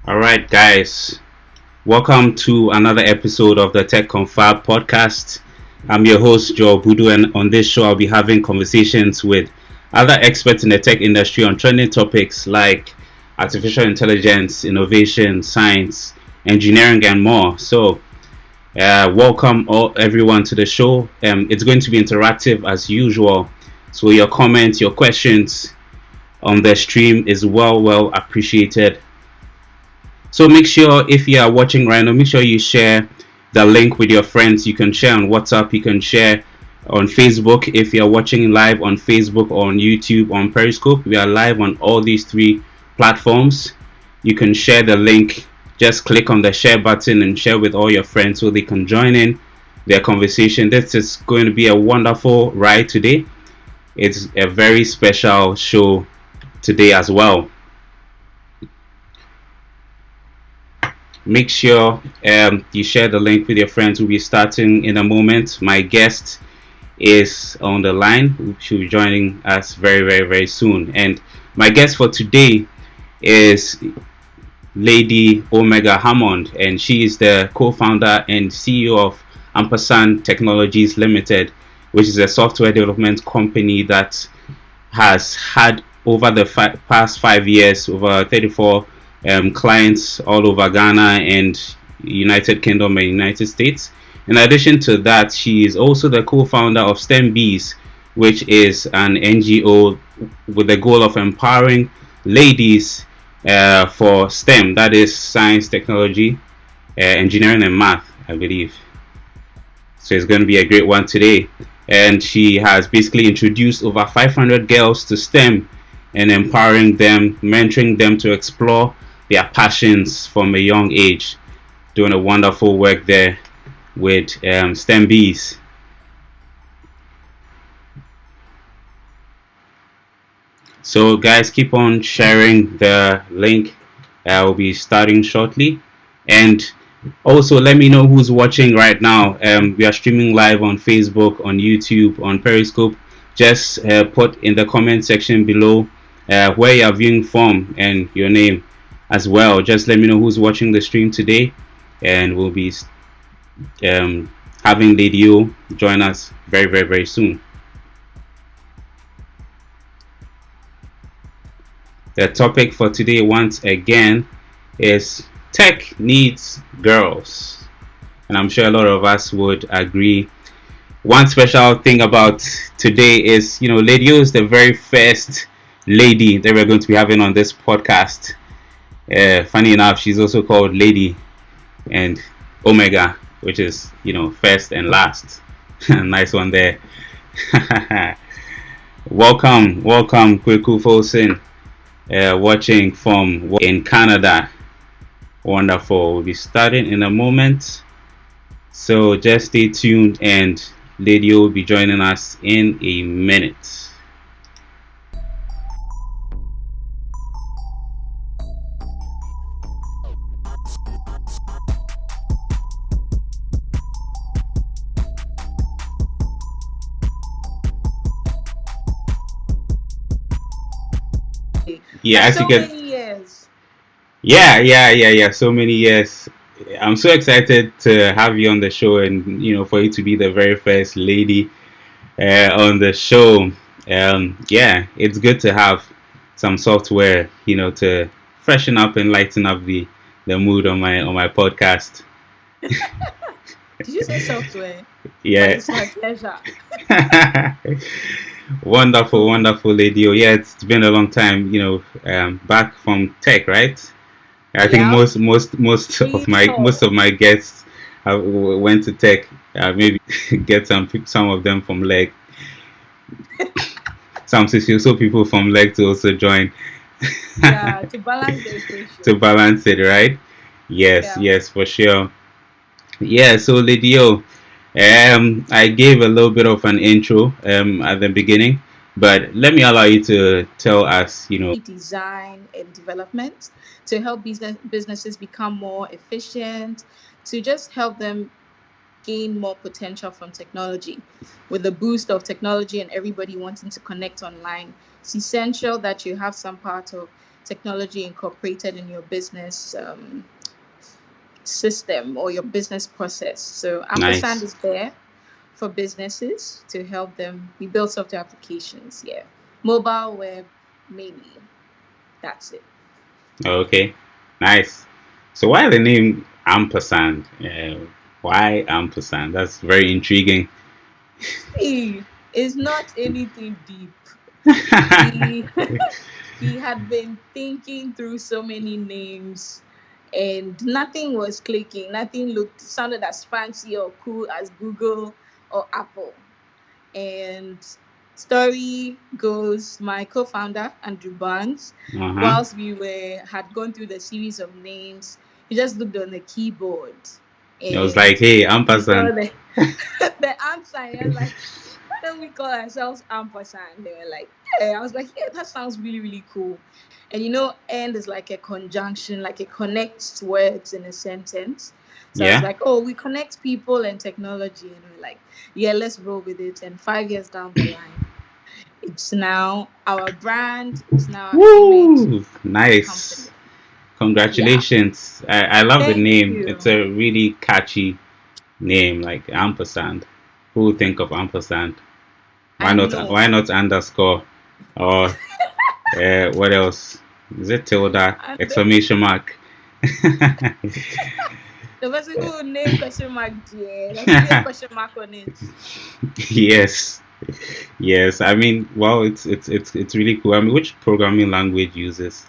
All right, guys. Welcome to another episode of the Tech Confab podcast. I'm your host, Joe Budu, and on this show, I'll be having conversations with other experts in the tech industry on trending topics like artificial intelligence, innovation, science, engineering, and more. Welcome everyone to the show. It's going to be interactive as usual. So, your comments, your questions on the stream is well appreciated. So make sure if you are watching right now, make sure you share the link with your friends. You can share on WhatsApp, you can share on Facebook if you are watching live on Facebook or on YouTube, on Periscope. We are live on all these three platforms. You can share the link. Just click on the share button and share with all your friends so they can join in their conversation. This is going to be a wonderful ride today. It's a very special show today as well. Make sure you share the link with your friends. We'll be starting in a moment. My guest is on the line. She'll be joining us very soon. And my guest for today is Lady O Hammond, and she is the co-founder and CEO of Ampersand Technologies Limited, which is a software development company that has had over the past 5 years over 34 clients all over Ghana and United Kingdom and United States. In addition to that, she is also the co-founder of STEM Bees, which is an NGO with the goal of empowering ladies for STEM, that is science, technology, engineering, and math, I believe. So it's going to be a great one today. And she has basically introduced over 500 girls to STEM and empowering them, mentoring them to explore their passions from a young age, doing a wonderful work there with STEM Bees. So guys, keep on sharing the link. We'll be starting shortly. And also let me know who's watching right now. We are streaming live on Facebook, on YouTube, on Periscope. Just put in the comment section below where you are viewing from and your name as well. Just let me know who's watching the stream today, and we'll be having Lady O join us very soon. The topic for today, once again, is tech needs girls, and I'm sure a lot of us would agree. One special thing about today is, Lady O is the very first lady that we're going to be having on this podcast. Funny enough, she's also called Lady and Omega, which is first and last. Nice one there. welcome Kweku Folsen, watching from in Canada. Wonderful. We'll be starting in a moment, so just stay tuned, and Lady O will be joining us in a minute. Yeah, as you can. Many years. Yeah. So many years. I'm so excited to have you on the show, and for you to be the very first lady on the show. Yeah, it's good to have some software, to freshen up and lighten up the mood on my podcast. Did you say software? Yeah. It's my pleasure. Wonderful Lady. Oh, yeah, it's been a long time, back from tech, right? I think Yeah. most of my guests went to tech. Maybe get some of them from leg. Some so people from leg to also join. Yeah, to balance the equation. To balance it, right? Yes, Yeah. yes, for sure. Yeah, so Lady O, I gave a little bit of an intro at the beginning, but let me allow you to tell us, Design and development to help businesses become more efficient, to just help them gain more potential from technology. With the boost of technology and everybody wanting to connect online, it's essential that you have some part of technology incorporated in your business system or your business process. So Ampersand Nice. is there for businesses to help them. We build software applications, yeah. Mobile, web, maybe. That's it. Okay. Nice. So why the name Ampersand? Why Ampersand? That's very intriguing. See, it's not anything deep. He he had been thinking through so many names and nothing was clicking. Nothing looked sounded as fancy or cool as Google or Apple. And story goes, my co-founder Andrew Barnes, Uh-huh. whilst we were had gone through the series of names, he just looked on the keyboard It was like, and hey, he saw Ampersand. the answer. He was like, why don't we call ourselves Ampersand? They were like, yeah. I was like, yeah, that sounds really, really cool. And and is like a conjunction, like it connects words in a sentence. So I was Yeah. like, oh, we connect people and technology. And we're like, yeah, let's roll with it. And 5 years down the line, it's now our brand, it's now our image Woo! as a Nice. company. Yeah. Congratulations. I love the Thank name. It's you. a really catchy name, like Ampersand. Who would think of Ampersand? Why I not? know. Why not underscore? Or what else? Is it tilde? And Exclamation mark. the person who name question mark there, there's be a question mark on it. Yes, yes. I mean, well, it's really cool. I mean, which programming language uses?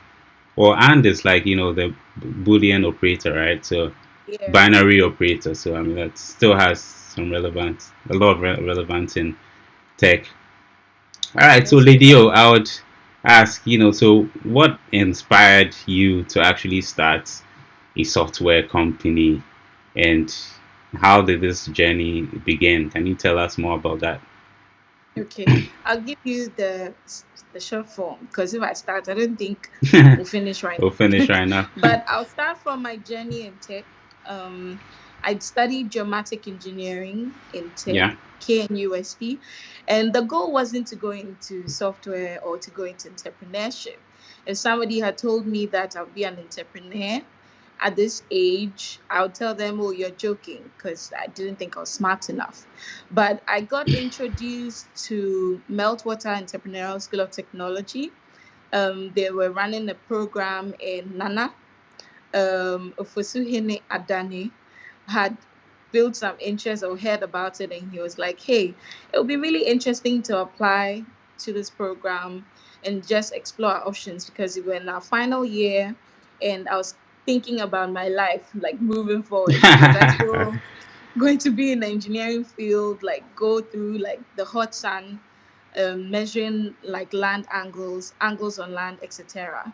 Well, and is like the Boolean operator, right? So Yeah. binary operator. So I mean, that still has some relevance, a lot of relevance in tech. All right, so That's true. Lady O, I would ask, so what inspired you to actually start a software company, and how did this journey begin? Can you tell us more about that? Okay. I'll give you the short form because if I start, I don't think we'll finish right We'll now. finish right now. But I'll start from my journey in tech. Um, I'd studied dramatic engineering in tech, Yeah. KNUST, and the goal wasn't to go into software or to go into entrepreneurship. If somebody had told me that I'll be an entrepreneur at this age, I would tell them, oh, you're joking, because I didn't think I was smart enough. But I got introduced to Meltwater Entrepreneurial School of Technology. They were running a program in Nana. Ofosuhene Adani had built some interest or heard about it, and he was like, hey, it would be really interesting to apply to this program and just explore our options because we were in our final year and I was thinking about my life, like moving forward. Was I still going to be in the engineering field, like go through like the hot sun, measuring like land angles, angles on land, etc.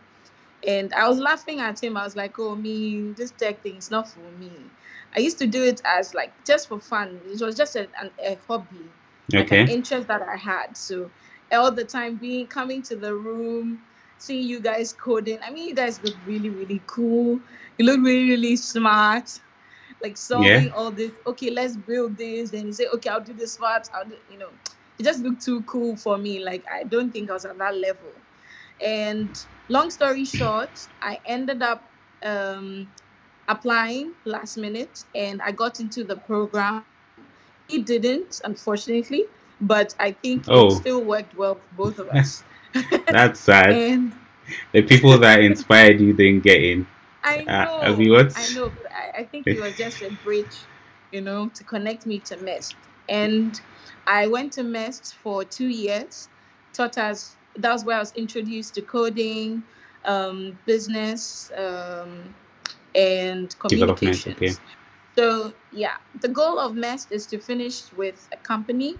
And I was laughing at him. I was like, oh, me, this tech thing is not for me. I used to do it as like just for fun. It was just a hobby, like an Okay. interest that I had. So all the time being coming to the room, seeing you guys coding. I mean, you guys look really, really cool. You look really, really smart. Like Yeah. solving all this. Okay, let's build this. Then you say, okay, I'll do this part. It just looked too cool for me. Like I don't think I was at that level. And long story short, I ended up applying last minute and I got into the program. He didn't, unfortunately, but I think it Oh, still worked well for both of us. that's sad. And The people that inspired you didn't get in. I mean, I what? know, but I think it was just a bridge, to connect me to MEST. And I went to MEST for 2 years, taught us, that was where I was introduced to coding, business, and Development. Okay. communications. So, yeah, the goal of MEST is to finish with a company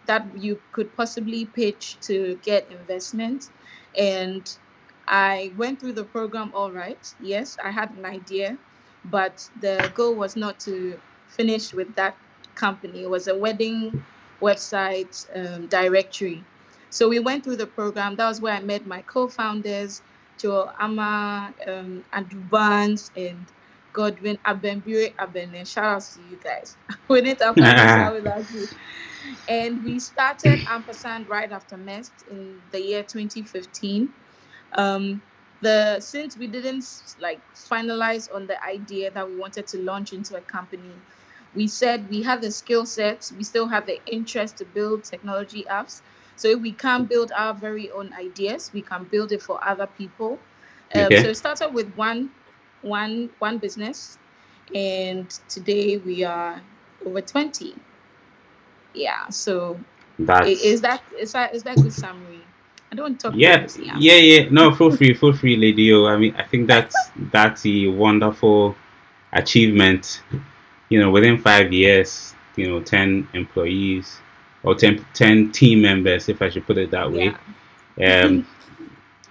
that you could possibly pitch to get investment. And I went through the program all right. Yes, I had an idea, but the goal was not to finish with that company. It was a wedding website directory. So we went through the program. That was where I met my co-founders, Joe Ama, Andrew Barnes, and Godwin Abembure Abene. Shout out to you guys. We didn't have Vanessa without you. And we started Ampersand right after MEST in the year 2015. Um, the since we didn't like finalize on the idea that we wanted to launch into a company, we said we have the skill sets, we still have the interest to build technology apps. So if we can't build our very own ideas, we can build it for other people. So Okay, it started with one business, and today we are over 20. Yeah. So that's is that a good summary? I don't talk yeah, names. Yeah. yeah, yeah. No, feel free, Lady O. I mean, I think that's a wonderful achievement. Within 5 years, 10 employees or 10 team members, if I should put it that way, Yeah. um,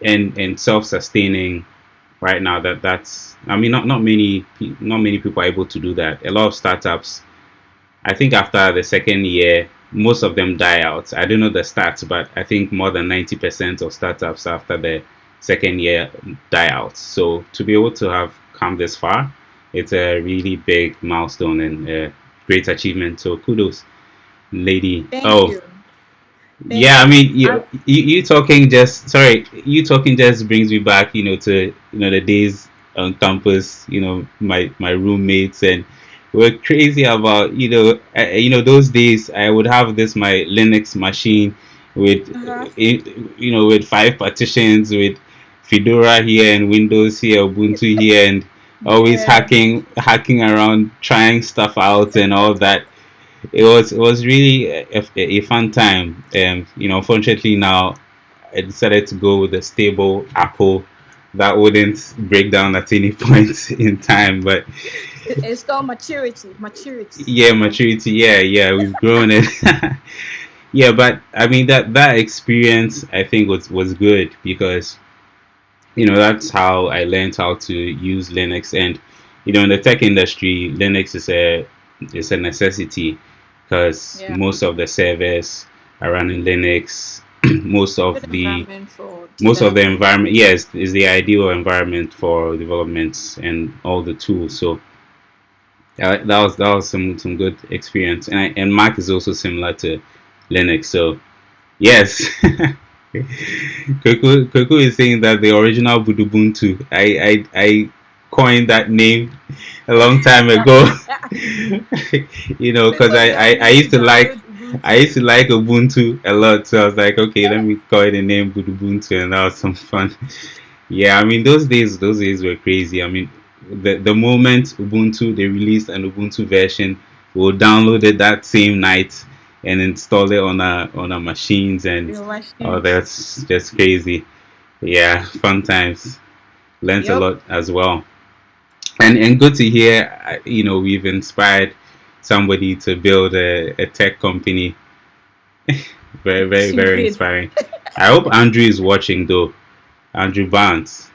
and self-sustaining right now. That's I mean, not many people are able to do that. A lot of startups, I think, after the second year, most of them die out. I don't know the stats, but I think more than 90% of startups after the second year die out. So to be able to have come this far, it's a really big milestone and a great achievement. So kudos, lady. Thank Oh, you. yeah, Thank I you. mean, you talking just sorry, you talking just brings me back, to the days on campus. My roommates, and we're crazy about those days. I would have this my Linux machine with Uh-huh. with 5 partitions, with Fedora here and Windows here, Ubuntu here, and always Yeah. hacking around, trying stuff out and all that. It was really a fun time. Unfortunately now I decided to go with a stable Apple that wouldn't break down at any point in time. But It's called maturity. Maturity. yeah, maturity. Yeah, yeah, we've grown it. Yeah, but I mean that experience I think was good because that's how I learned how to use Linux. And in the tech industry, Linux is a necessity because Yeah. most of the servers are running Linux. most Good of the environment for most of the development. environment, yes, is the ideal environment for development and all the tools. So that was some good experience. And Mac is also similar to Linux. So yes. Kweku is saying that the original Budubuntu. I coined that name a long time ago. Because People I, tell I, I me to used to like download I Ubuntu. used to like Ubuntu a lot, so I was like, okay, let me call it the name Budubuntu, and that was some fun. Yeah, I mean those days were crazy. I mean, the moment Ubuntu they released an Ubuntu version, we'll download it that same night and install it on our machines, and Your oh, machines. that's just crazy. Yeah, fun times. Learned a Yup. lot as well, and good to hear. We've inspired somebody to build a tech company. Very, very, You very did. inspiring. I hope Andrew is watching though. Andrew Barnes.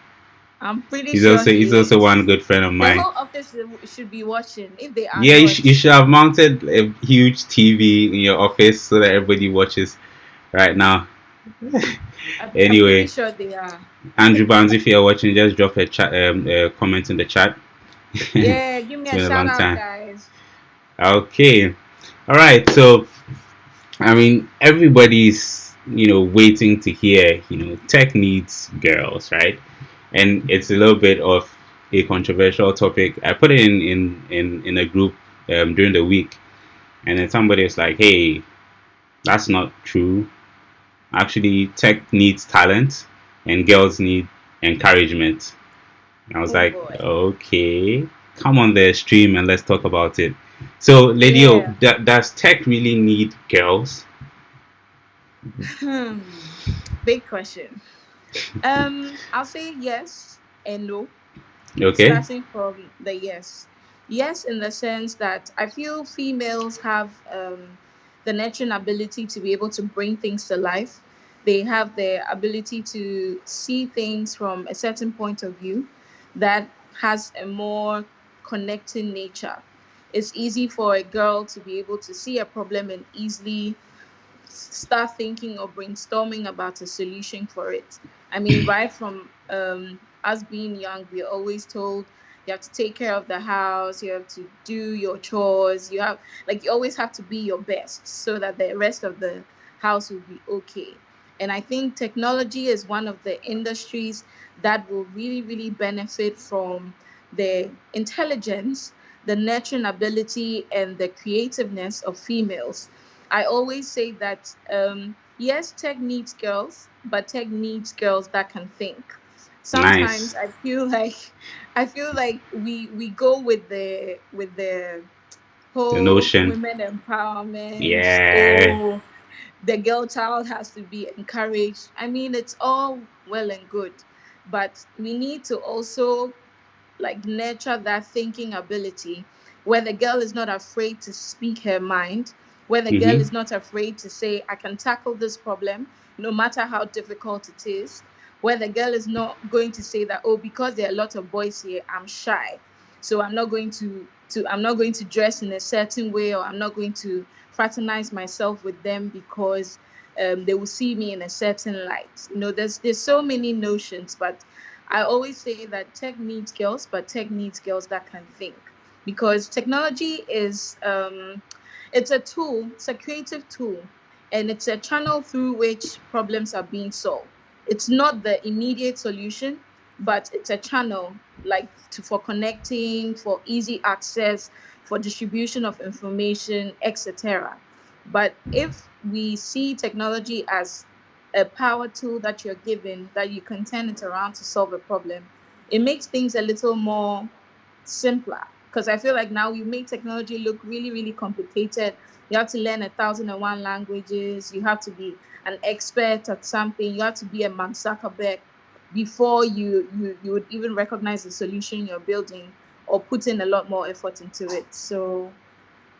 I'm pretty He's sure also he's he also one is. good friend of The mine. whole office should be watching. If they are Yeah, you not, should have mounted a huge TV in your office so that everybody watches right now. I'm pretty Anyway, sure they are. Andrew Barnes, if you're watching, just drop a comment in the chat. Yeah, give It's me a been a shout long out, time. guys. Okay, all right. So, I mean, everybody's waiting to hear. Tech needs girls, right? And it's a little bit of a controversial topic. I put it in a group during the week, and then somebody was like, "Hey, that's not true. Actually, tech needs talent, and girls need encouragement." I was Oh like, boy. "Okay, come on the stream and let's talk about it." So, Lady O, Yeah. does tech really need girls? Hmm. Big question. I'll say yes and no. Okay. Starting from the yes. Yes, in the sense that I feel females have the natural ability to be able to bring things to life. They have the ability to see things from a certain point of view that has a more connecting nature. It's easy for a girl to be able to see a problem and easily start thinking or brainstorming about a solution for it. I mean, right from us being young, we're always told you have to take care of the house, you have to do your chores, you have you always have to be your best so that the rest of the house will be okay. And I think technology is one of the industries that will really, really benefit from the intelligence, the nurturing ability, and the creativeness of females. I always say that yes, tech needs girls, but tech needs girls that can think. Sometimes Nice. I feel like we go with the The whole notion. women empowerment. Yeah. Oh, the girl child has to be encouraged. I mean, it's all well and good, but we need to also like nurture that thinking ability where the girl is not afraid to speak her mind, where the girl Mm-hmm. is not afraid to say, I can tackle this problem no matter how difficult it is, where the girl is not going to say that, oh, because there are a lot of boys here, I'm shy. So I'm not going to dress in a certain way, or I'm not going to fraternize myself with them because they will see me in a certain light. There's so many notions, but I always say that tech needs girls, but tech needs girls that can think, because technology is it's a tool, it's a creative tool, and it's a channel through which problems are being solved. It's not the immediate solution, but it's a channel for connecting, for easy access, for distribution of information, etc. But if we see technology as a power tool that you're given that you can turn it around to solve a problem, it makes things a little more simpler. Because I feel like now we make technology look really, really complicated. You have to learn 1,001 languages. You have to be an expert at something. You have to be a Mark Zuckerberg before you would even recognize the solution you're building or put in a lot more effort into it. So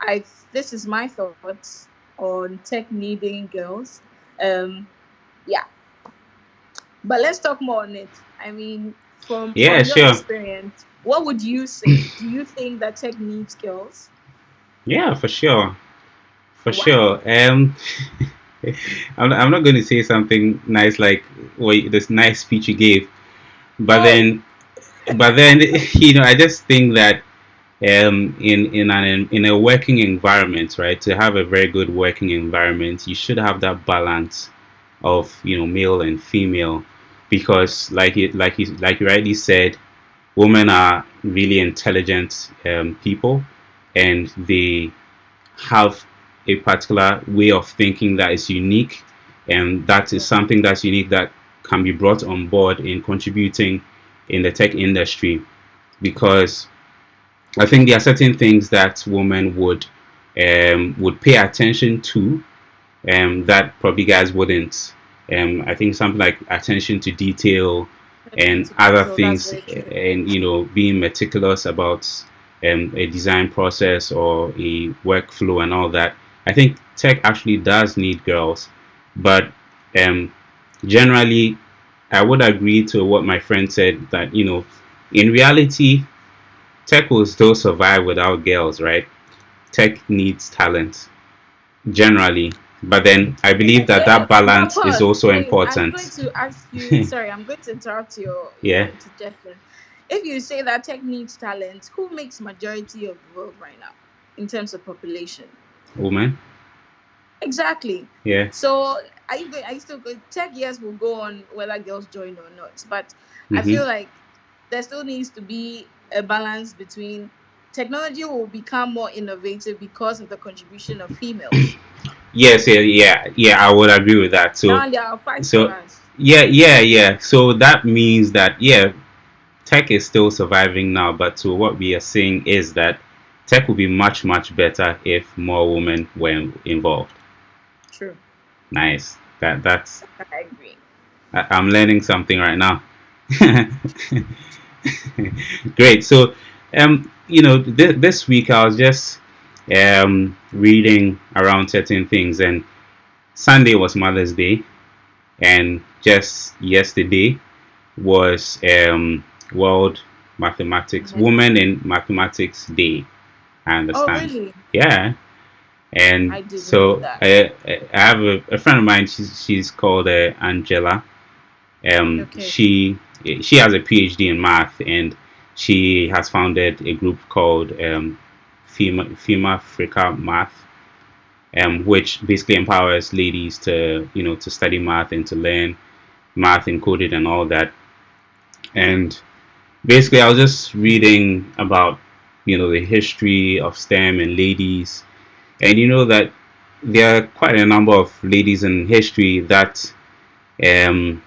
I this is my thoughts on tech needing girls. Yeah, but let's talk more on it. I mean, Yeah, from your sure. experience, what would you say? Do you think that tech needs girls? Yeah, for sure. For Why? sure. I'm not going to say something nice like this nice speech you gave, but Oh, then, I just think that in a working environment, right? To have a very good working environment, you should have that balance of male and female, because like you rightly said, women are really intelligent people, and they have a particular way of thinking that is unique, and that is yeah, something that's unique that can be brought on board in contributing in the tech industry. Because I think there are certain things that women would pay attention to, that probably guys wouldn't. I think something like attention to detail attention and to other detail. That's things, very true. and being meticulous about a design process or a workflow and all that. I think tech actually does need girls, but um, generally, I would agree to what my friend said, that in reality, tech will still survive without girls, right? Tech needs talent generally, but then I believe that Yeah, that but balance is pause. also Wait, I'm going important. to ask you. Sorry, I'm going to interrupt your Yeah, interjection. If you say that tech needs talent, who makes majority of the world right now in terms of population? woman. Exactly. Yeah. So are you still going? Tech years will go on whether girls join or not. But I Mm-hmm. feel like there still needs to be a balance between technology will become more innovative because of the contribution of females. Yes, yeah, yeah, yeah. I would agree with that. Now there are fight for So, us. yeah, yeah, yeah. So that means that yeah, tech is still surviving now. But to what we are saying is that tech would be much, much better if more women were involved. True. Nice. That's I agree. I'm learning something right now. Great. So, this week I was just reading around certain things, and Sunday was Mother's Day, and just yesterday was World Mathematics Women in Mathematics Day. I Oh, understand. really? Yeah. And I didn't know so that. I have a friend of mine. She's called Angela. Okay. She has a PhD in math, and she has founded a group called FEMA Africa Math. which basically empowers ladies to to study math and to learn math and coding and all that. And basically, I was just reading about the history of STEM and ladies, and that there are quite a number of ladies in history that um,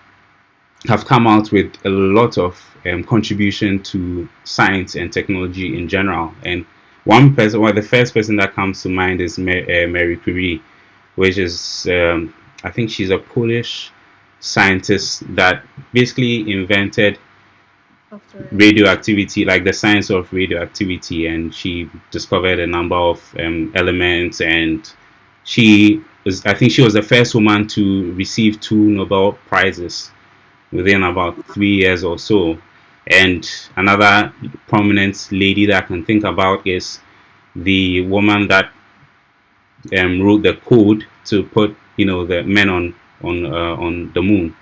have come out with a lot of contribution to science and technology in general. And one person, well, the first person that comes to mind is Marie Curie, which is, I think she's a Polish scientist that basically invented Software. radioactivity, like the science of radioactivity, and she discovered a number of elements. And I think she was the first woman to receive two Nobel prizes within about 3 years or so. And another prominent lady that I can think about is the woman that wrote the code to put the men on the moon.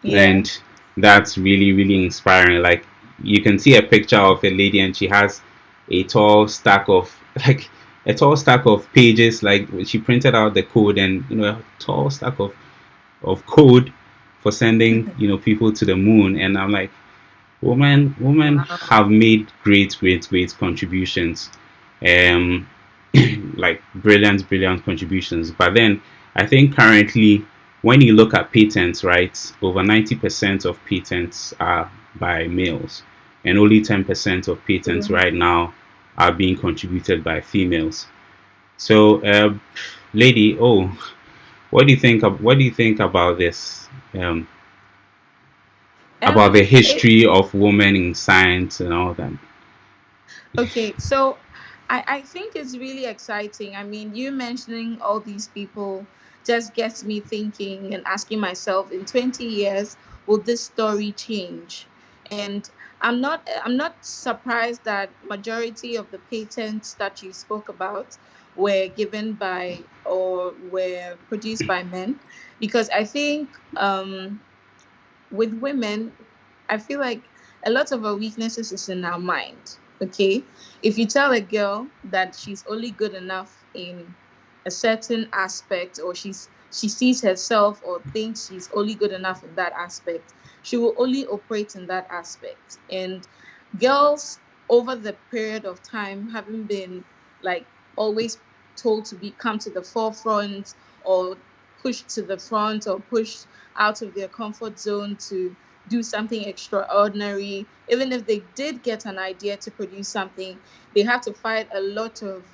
Yeah. And that's really really inspiring. Like, you can see a picture of a lady and she has a tall stack of like a tall stack of pages, like she printed out the code, and a tall stack of code for sending people to the moon. And I'm like, women Wow. have made great contributions, um like brilliant contributions. But then I think currently, when you look at patents, right, over 90% of patents are by males, and only 10% of patents True. right now are being contributed by females. So, Lady O, what do you think about this? About the It, history of women in science and all that. okay, so I think it's really exciting. I mean, you mentioning all these people just gets me thinking and asking myself, in 20 years, will this story change? And I'm not surprised that majority of the patents that you spoke about were given by or were produced by men, because I think with women, I feel like a lot of our weaknesses is in our mind. Okay. If you tell a girl that she's only good enough in a certain aspect, or she sees herself or thinks she's only good enough in that aspect, she will only operate in that aspect. And girls, over the period of time, haven't been like always told to be come to the forefront, or pushed to the front, or pushed out of their comfort zone to do something extraordinary. Even if they did get an idea to produce something, they have to fight a lot of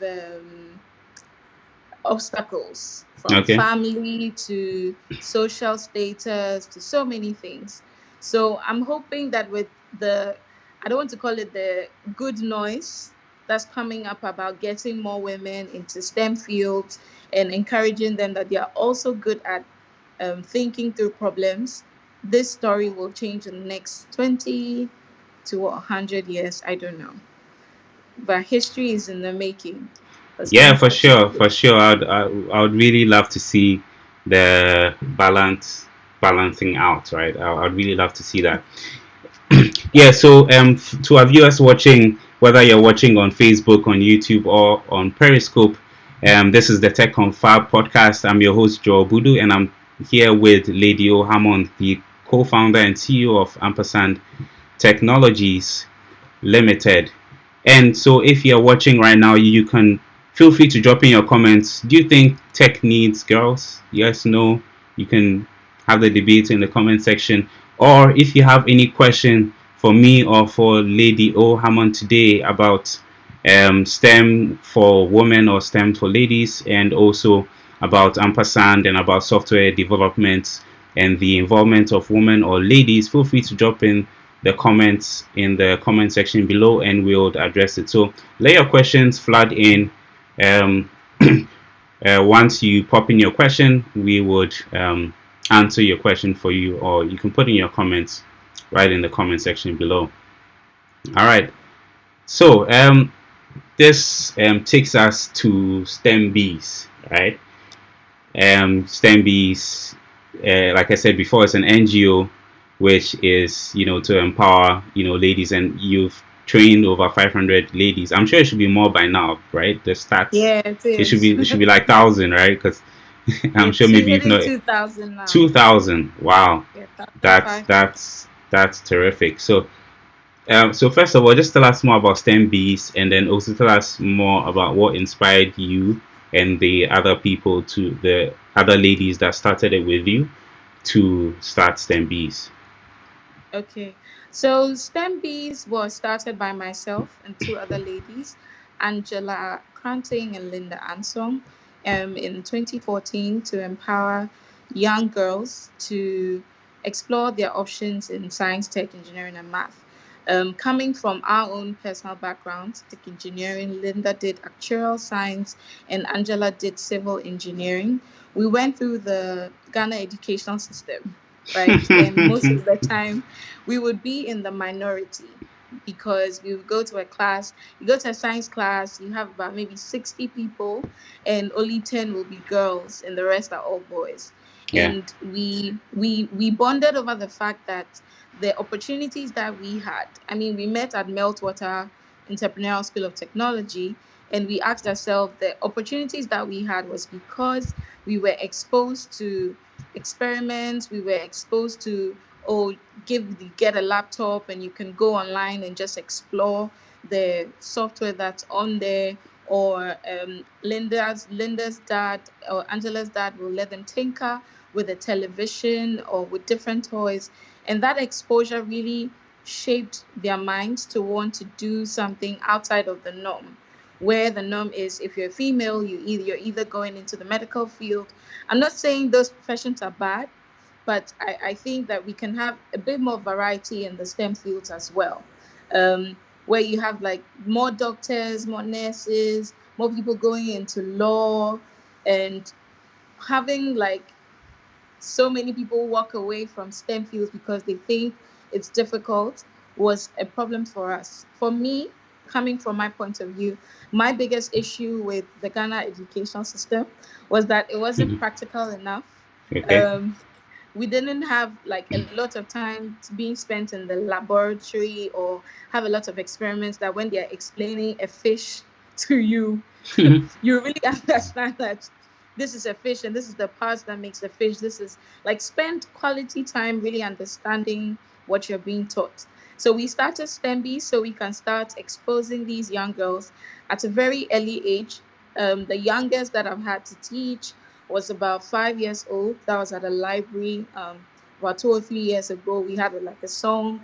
obstacles, from Okay. family to social status to so many things. So I'm hoping that with the, I don't want to call it the good noise that's coming up about getting more women into STEM fields and encouraging them that they are also good at thinking through problems, this story will change in the next 20 to 100 years. I don't know. But history is in the making for Yeah, STEM for sure, for certificate. sure. I would really love to see the balancing out, right? I'd really love to see that. Yeah. So, to our viewers watching, whether you're watching on Facebook, on YouTube, or on Periscope, this is the Tech Confab podcast. I'm your host Joel Budu, and I'm here with Lady O Hammond, the co-founder and CEO of Ampersand Technologies Limited. And so, if you're watching right now, you can feel free to drop in your comments. Do you think tech needs girls? Yes, no. You can have the debate in the comment section. Or if you have any question for me or for Lady O Hammond today about STEM for women or STEM for ladies, and also about ampersand and about software development and the involvement of women or ladies, feel free to drop in the comment section below, and we'll address it. So let your questions flood in. Um, Once you pop in your question, we would answer your question for you, or you can put in your comments right in the comment section below. All right. So, this takes us to STEM Bees, right? STEM Bees, like I said before, it's an NGO which is to empower ladies, and you've trained over 500 ladies. I'm sure it should be more by now, right? The stats, Yeah, it it should is. be it should be like 1,000, right? Because I'm sure maybe if Hitting not 2,000 now. 2,000. Wow, Yeah, that's 1,500. that's that's terrific. So first of all, just tell us more about STEM Bees, and then also tell us more about what inspired you and the other people, to the other ladies that started it with you, to start STEM Bees. Okay. So STEM Bees was started by myself and two other ladies, Angela Cranting and Linda Ansong, in 2014 to empower young girls to explore their options in science, tech, engineering, and math. Coming from our own personal backgrounds, tech engineering, Linda did actuarial science and Angela did civil engineering. We went through the Ghana educational system, right? And most of the time, we would be in the minority because we would go to a class, you go to a science class, you have about maybe 60 people, and only 10 will be girls, and the rest are all boys. Yeah. And we bonded over the fact that the opportunities that we had, I mean, we met at Meltwater Entrepreneurial School of Technology, and we asked ourselves the opportunities that we had was because we were exposed to experiments, we were exposed to, oh, get a laptop and you can go online and just explore the software that's on there, or Linda's dad or Angela's dad will let them tinker with a television or with different toys, and that exposure really shaped their minds to want to do something outside of the norm, where the norm is if you're a female, you're either going into the medical field. I'm not saying those professions are bad, but I think that we can have a bit more variety in the STEM fields as well, where you have like more doctors, more nurses, more people going into law, and having like so many people walk away from STEM fields because they think it's difficult was a problem for us. For me, coming from my point of view, my biggest issue with the Ghana education system was that it wasn't practical enough. Okay. Um, we didn't have like a lot of time being spent in the laboratory or have a lot of experiments that when they're explaining a fish to you, you really understand that this is a fish and this is the parts that makes the fish. This is like spend quality time really understanding what you're being taught. So we started STEMB so we can start exposing these young girls at a very early age. The youngest that I've had to teach was about 5 years old. That was at a library about 2 or 3 years ago. We had like a song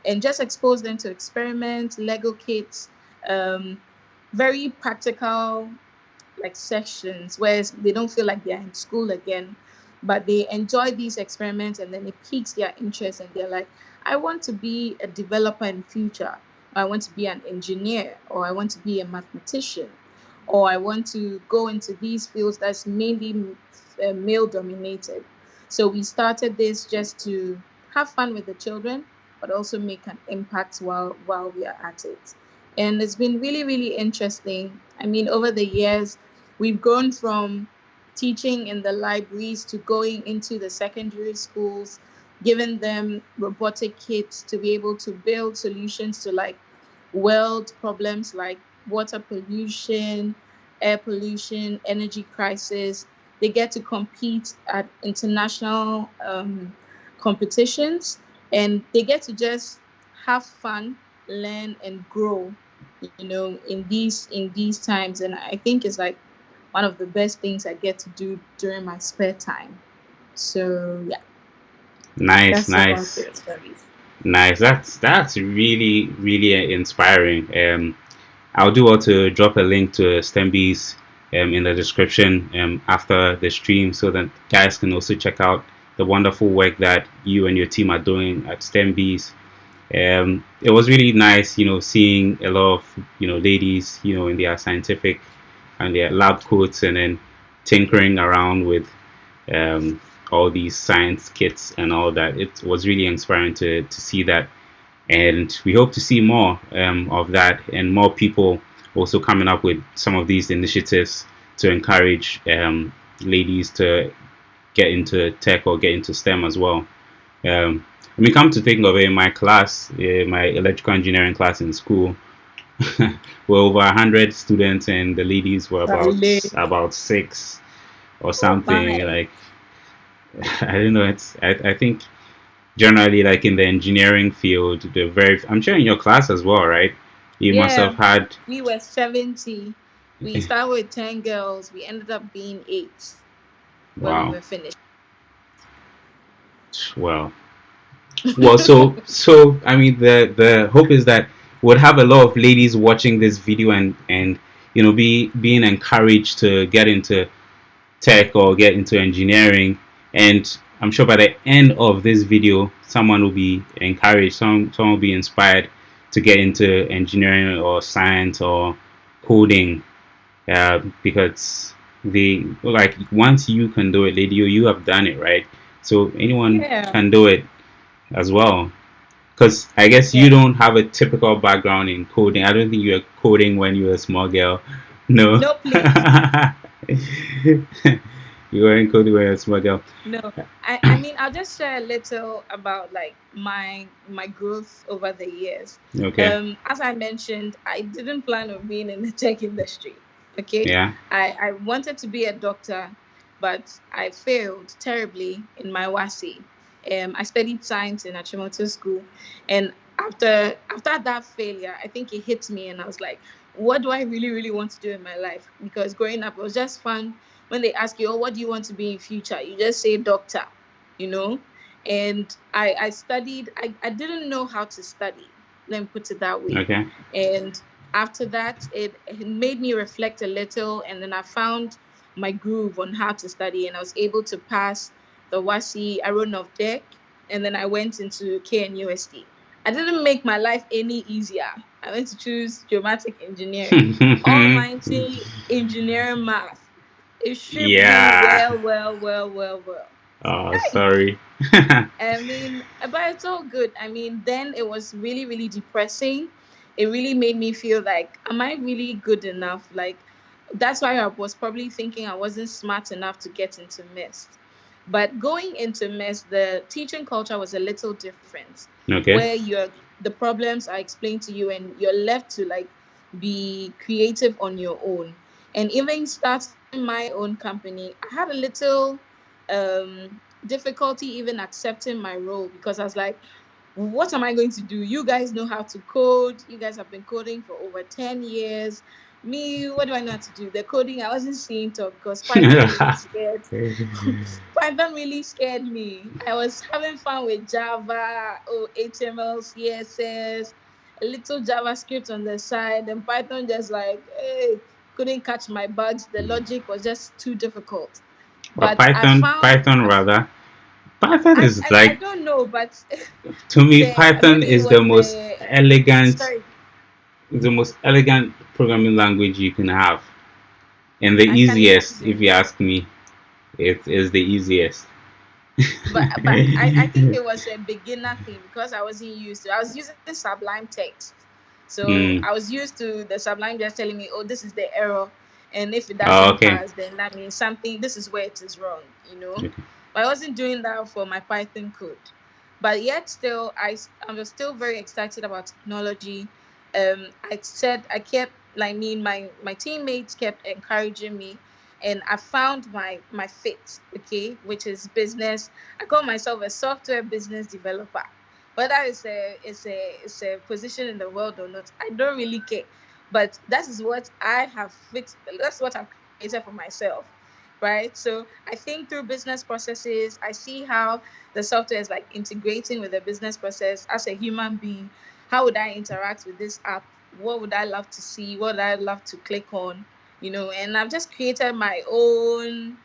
and just exposed them to experiments, Lego kits, um, very practical like sessions where they don't feel like they're in school again, but they enjoy these experiments and then it piques their interest and they're like, I want to be a developer in future. I want to be an engineer, or I want to be a mathematician, or I want to go into these fields that's mainly male dominated. So we started this just to have fun with the children, but also make an impact while we are at it. And it's been really, really interesting. I mean, over the years, we've gone from teaching in the libraries to going into the secondary schools, giving them robotic kits to be able to build solutions to like world problems like water pollution, air pollution, energy crisis. They get to compete at international competitions, and they get to just have fun, learn, and grow. In these times, and I think it's like one of the best things I get to do during my spare time. So yeah, Nice, that's about nice, it. Studies. nice. That's really really inspiring. I'll do well to drop a link to STEMBs in the description after the stream, so that guys can also check out the wonderful work that you and your team are doing at STEMBs. It was really nice, seeing a lot of ladies, in their scientific and their lab coats, and then tinkering around with um, all these science kits and all that. It was really inspiring to see that, and we hope to see more of that, and more people also coming up with some of these initiatives to encourage ladies to get into tech or get into STEM as well. I mean, come to think of it, in my class, my electrical engineering class in school, were over 100 students, and the ladies were Charlie. about six or Oh something. my. Like I don't know. I think generally, like in the engineering field, the very I'm sure in your class as well, right? You must have Yeah, had we were 70. We started with 10 girls. We ended up being eight when we wow. were finished. Well, so I mean, the hope is that we'll have a lot of ladies watching this video, and being encouraged to get into tech or get into engineering. And I'm sure by the end of this video, someone will be encouraged, someone will be inspired to get into engineering or science or coding, because they like once you can do it, Lady, you have done it, right? So anyone Yeah, can do it as well. Because I guess you yeah. don't have a typical background in coding. I don't think you were coding when you were a small girl. No. No, please. You weren't coding when you were a small girl. No. I mean, I'll just share a little about like my growth over the years. Okay. As I mentioned, I didn't plan on being in the tech industry. Okay. Yeah. I wanted to be a doctor, but I failed terribly in my WASI. I studied science in Achimoto School, and after that failure, I think it hit me, and I was like, what do I really really want to do in my life? Because growing up, it was just fun when they ask you, oh, what do you want to be in future? You just say doctor, you know? And I studied, I didn't know how to study, let me put it that way. Okay. And after that, it made me reflect a little, and then I found my groove on how to study, and I was able to pass the WASI. I wrote of deck, and then I went into KNUST. I didn't make my life any easier. I went to choose geomatic engineering, almighty engineering math. It stripped me Yeah. well, well, well, well, well. Oh, Hey, sorry. I mean, but it's all good. I mean, then it was really, really depressing. It really made me feel like, am I really good enough? Like, that's why I was probably thinking I wasn't smart enough to get into MIST. But going into MIST, the teaching culture was a little different, Okay. where the problems are explained to you and you're left to like be creative on your own. And even starting my own company, I had a little difficulty even accepting my role because I was like, what am I going to do? You guys know how to code. You guys have been coding for over 10 years. Me, what do I know how to do? The coding, I wasn't seeing talk because Python really scared. Python really scared me. I was having fun with Java, HTML, CSS, a little JavaScript on the side, and Python just like, hey, couldn't catch my bugs. The logic was just too difficult. Well, But Python rather. Python is I like, don't know, but to me, the Python maybe it is the was most elegant, sorry, the most elegant programming language you can have, and the I can easiest, if imagine. you ask me. It is the easiest. But I think it was a beginner thing because I wasn't used to. I was using Sublime Text, so I Mm. was used to the Sublime just telling me, "Oh, this is the error," and if it Oh, doesn't okay. pass, then that means something. This is where it is wrong, you know. Okay. But I wasn't doing that for my Python code. But yet, still, I was still very excited about technology. I kept like me, my teammates kept encouraging me, and I found my fit, okay, which is business. I call myself a software business developer. Whether it's a position in the world or not, I don't really care. But that is what I have fixed. That's what I've created for myself, right? So I think through business processes, I see how the software is like integrating with the business process as a human being. How would I interact with this app? What would I love to see? What would I love to click on? And I've just created my own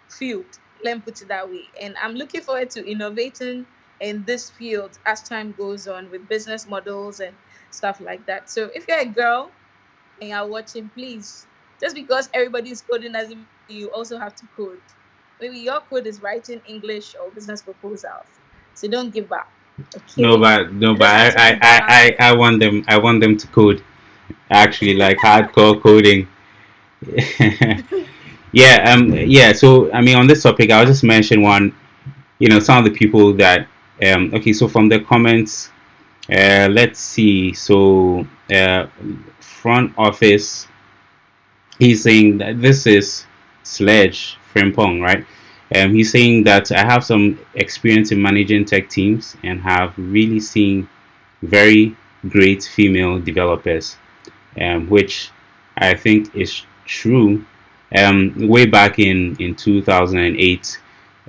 field. Let me put it that way. And I'm looking forward to innovating in this field as time goes on with business models and stuff like that. So if you're a girl and you're watching, please, just because everybody is coding doesn't mean you also have to code. Maybe your code is writing English or business proposals. So don't give up. No, Okay? but no, You but just have to be talented. I want them. I want them to code. Actually, like hardcore coding. Yeah. Yeah. So I mean, on this topic, I'll just mention one. Some of the people that Okay, so from the comments, let's see. So front office, he's saying that this is Sledge Frimpong, right? He's saying that I have some experience in managing tech teams and have really seen very great female developers, which I think is true. Way back in 2008,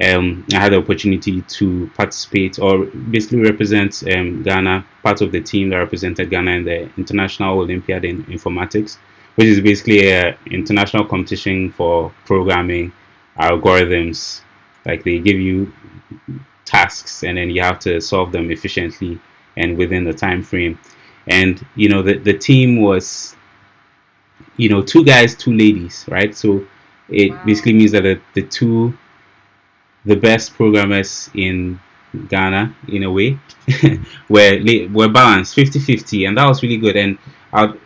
I had the opportunity to participate or basically represent Ghana, part of the team that represented Ghana in the International Olympiad in Informatics, which is basically an international competition for programming algorithms. Like they give you tasks and then you have to solve them efficiently and within the time frame. And the team was two guys, two ladies, right? So it basically Wow. means that the two the best programmers in Ghana in a way were balanced 50-50, and that was really good. And I'll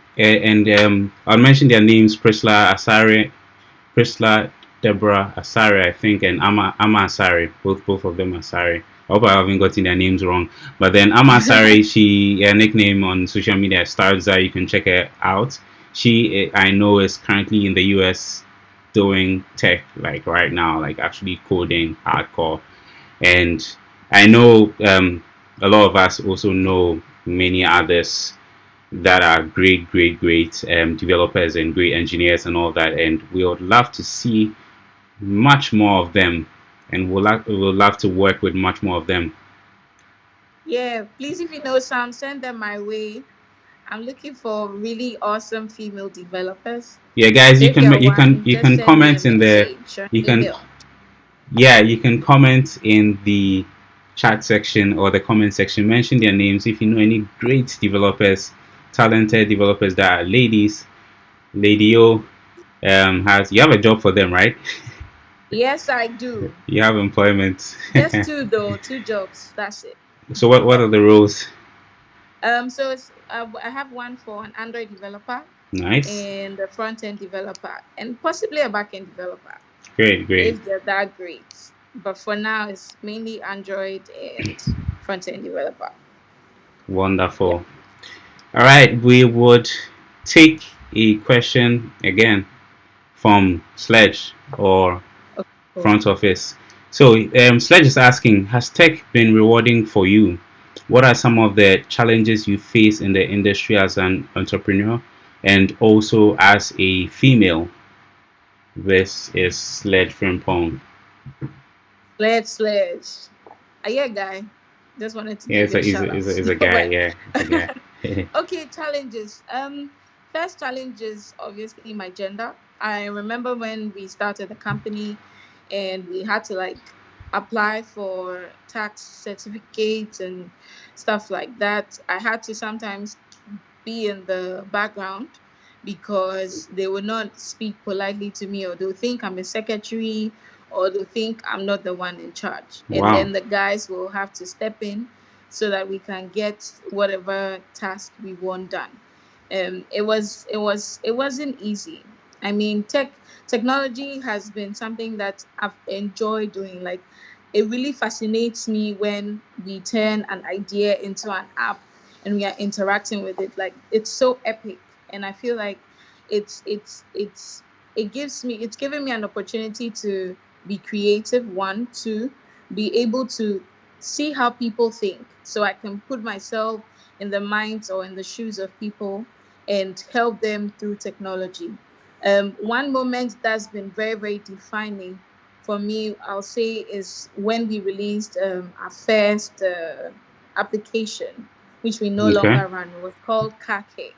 mention their names: Priscilla Deborah Asare, I think, and Ama Asare. Both of them Asare. I hope I haven't gotten their names wrong. But then Ama Asare, she her nickname on social media is Starza. You can check her out. She I know is currently in the US doing tech like right now, like actually coding hardcore. And I know a lot of us also know many others that are great, great, great developers and great engineers and all that. And we would love to see much more of them, and we'll love to work with much more of them. Yeah, please, if you know some, send them my way. I'm looking for really awesome female developers. Yeah, guys, So if you're one, you just can send me a comment in the message or an you can email. yeah you can comment in the chat section or the comment section. Mention their names if you know any great developers, talented developers that are ladies. Lady O has you have a job for them, right? Yes, I do. You have employment. Just two though, two jobs. That's it. So what are the roles? So I have one for an Android developer Nice. and a front end developer and possibly a back end developer Great, great. if they're that great. But for now, it's mainly Android and front end developer. Yeah. Wonderful. All right, we would take a question again from Sledge or Cool. front office. So Sledge is asking, has tech been rewarding for you? What are some of the challenges you face in the industry as an entrepreneur and also as a female? This is Sledge Frimpong. Sledge. Are you a guy? Just wanted to Yeah, give you a shout it's a out. guy. Well, Yeah, it's a guy. okay, challenges. First challenge is obviously my gender. I remember when we started the company and we had to like apply for tax certificates and stuff like that. I had to sometimes be in the background because they will not speak politely to me, or they'll think I'm a secretary, or they'll think I'm not the one in charge. And Wow. then the guys will have to step in so that we can get whatever task we want done. It wasn't easy. I mean, technology has been something that I've enjoyed doing. Like, it really fascinates me when we turn an idea into an app and we are interacting with it. Like, it's so epic, and I feel like it's it's given me an opportunity to be creative. One, two, be able to see how people think, so I can put myself in the minds or in the shoes of people and help them through technology. One moment that's been very, very defining for me, I'll say, is when we released our first application, which we no Okay. longer run. It was called Kake.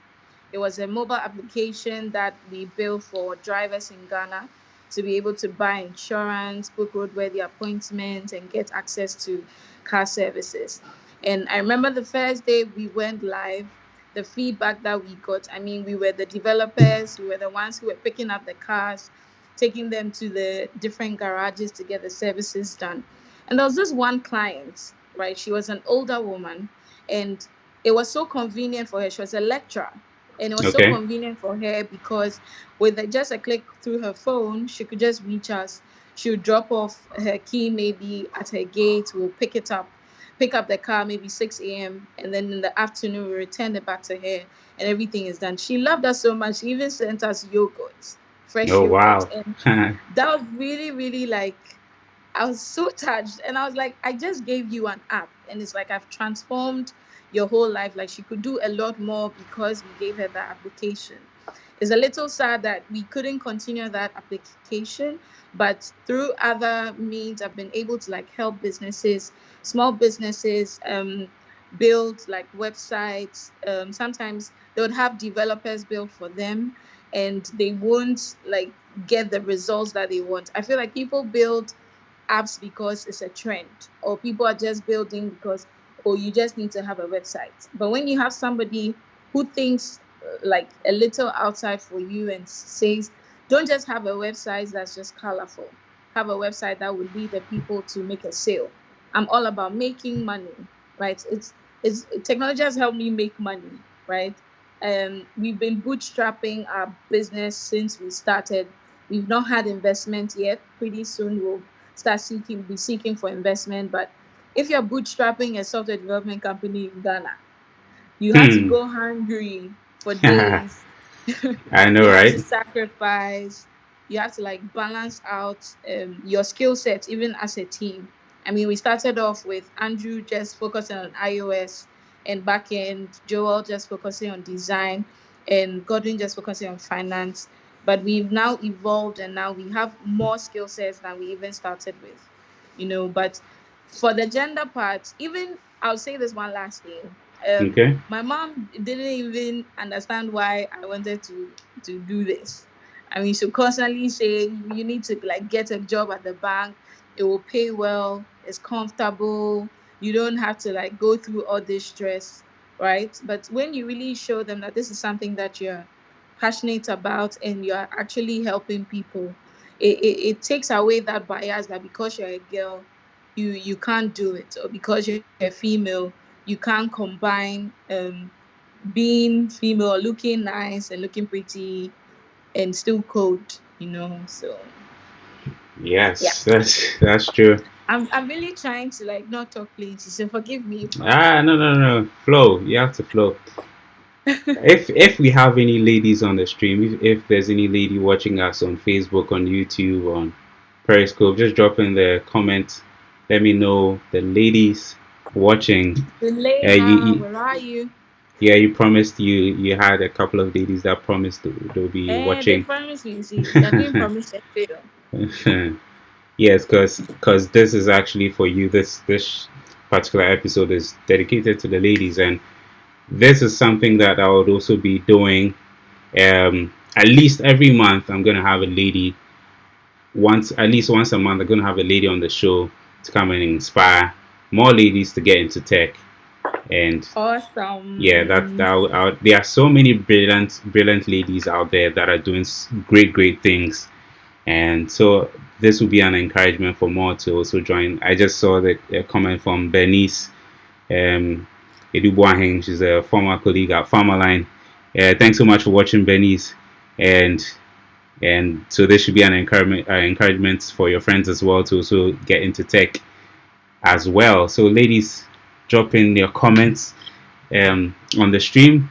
It was a mobile application that we built for drivers in Ghana to be able to buy insurance, book roadworthy appointments, and get access to car services. And I remember the first day we went live, the feedback that we got. I mean, we were the developers, we were the ones who were picking up the cars, taking them to the different garages to get the services done. And there was this one client, right? She was an older woman, and it was so convenient for her. She was a lecturer, and it was so Okay. convenient for her because with just a click through her phone, she could just reach us. She would drop off her key maybe at her gate, we'll pick it up. pick up the car maybe 6 a.m. and then in the afternoon we return it back to her and everything is done. She loved us so much. She even sent us yogurt, fresh Oh yogurt. wow. And that was really, really like, I was so touched. And I was like, I just gave you an app. And it's like, I've transformed your whole life. Like, she could do a lot more because we gave her that application. It's a little sad that we couldn't continue that application, but through other means, I've been able to like help businesses, small businesses, build like websites. Sometimes they would have developers build for them, and they won't like get the results that they want. I feel like people build apps because it's a trend, or people are just building because, oh, you just need to have a website. But when you have somebody who thinks like a little outside for you and says, don't just have a website that's just colorful, have a website that would lead the people to make a sale. I'm all about making money, right? It's technology has helped me make money, right? We've been bootstrapping our business since we started. We've not had investment yet. Pretty soon we'll be seeking for investment. But if you're bootstrapping a software development company in Ghana, you have to Hmm. go hungry for days. I know, You have to right? sacrifice. You have to like balance out your skill sets even as a team. I mean, we started off with Andrew just focusing on iOS and backend, Joel just focusing on design, and Godwin just focusing on finance. But we've now evolved and now we have more skill sets than we even started with, But for the gender part, even I'll say this one last thing. Okay. My mom didn't even understand why I wanted to do this. I mean, she constantly say you need to like get a job at the bank. It will pay well. It's comfortable. You don't have to like go through all this stress, right? But when you really show them that this is something that you're passionate about and you're actually helping people, it takes away that bias that because you're a girl, you can't do it, or because you're a female, you can't combine being female, looking nice and looking pretty and still code, So yeah. Yes, that's true. I'm really trying to like not talk plenty, so forgive me if Ah, no, no, no. Flow. You have to flow. If we have any ladies on the stream, if there's any lady watching us on Facebook, on YouTube, on Periscope, just drop in the comments. Let me know the ladies watching. Lena, where are you? Yeah, you promised you had a couple of ladies that promised they'll be They watching. promised me, see, they're doing promise and fail. Yes, because this is actually for you. This particular episode is dedicated to the ladies, and this is something that I would also be doing. At least every month, I'm gonna have a lady at least once a month. I'm gonna have a lady on the show to come and inspire more ladies to get into tech. And yeah, Awesome. there are so many brilliant ladies out there that are doing great things, and so this will be an encouragement for more to also join. I just saw the comment from Bernice Edubuaheng. She's a former colleague at Farmerline. Thanks so much for watching, Bernice, and so this should be an encouragement for your friends as well to also get into tech as well. So ladies, drop in your comments on the stream,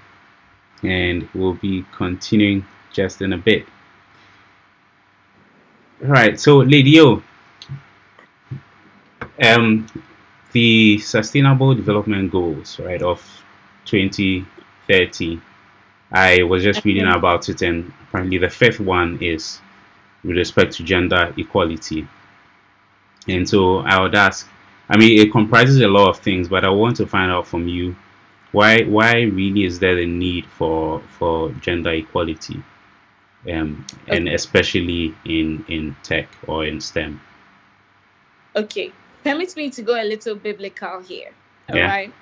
and we'll be continuing just in a bit. All right, so Lady O, um, the Sustainable Development Goals, right, of 2030. I was just reading Okay. about it, and apparently the fifth one is with respect to gender equality. And so I would ask, I mean, it comprises a lot of things, but I want to find out from you why really is there a need for gender equality, and Okay. especially in tech or in STEM. Okay. Permit me to go a little biblical here. All Yeah, right.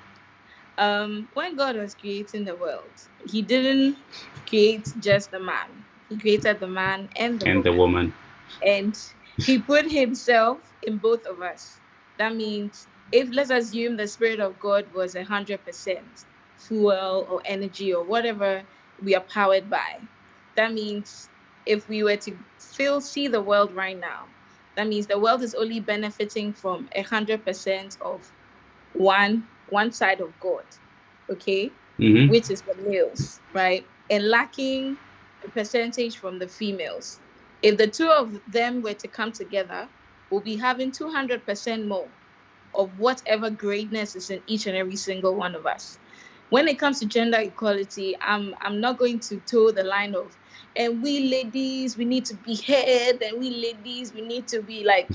When God was creating the world, He didn't create just the man. He created the man and the and the woman, woman. and He put Himself in both of us. That means if let's assume the Spirit of God was 100% fuel or energy or whatever we are powered by, that means if we were to feel see the world right now, that means the world is only benefiting from 100% of one side of God, okay, Mm-hmm. which is the males, right, and lacking a percentage from the females. If the two of them were to come together, we'll be having 200% more of whatever greatness is in each and every single one of us. When it comes to gender equality, I'm not going to toe the line of, and we ladies we need to be head, and we ladies we need to be like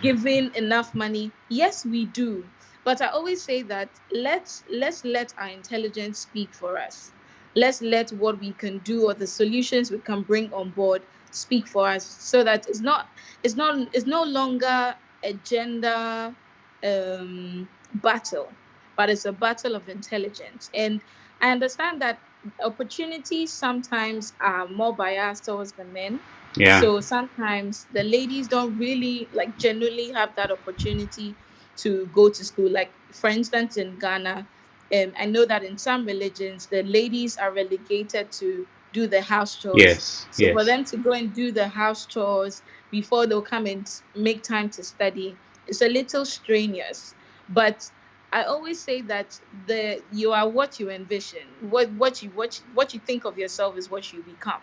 giving enough money. Yes, we do. But I always say that let's let our intelligence speak for us. Let's let what we can do or the solutions we can bring on board speak for us, so that it's no longer a gender battle, but it's a battle of intelligence. And I understand that opportunities sometimes are more biased towards the men, Yeah. so sometimes the ladies don't really like genuinely have that opportunity to go to school. Like for instance, in Ghana, I know that in some religions the ladies are relegated to do the house chores. Yes. So for Yes. them to go and do the house chores before they'll come and make time to study, it's a little strenuous. But I always say that the you are what you envision. What you think of yourself is what you become.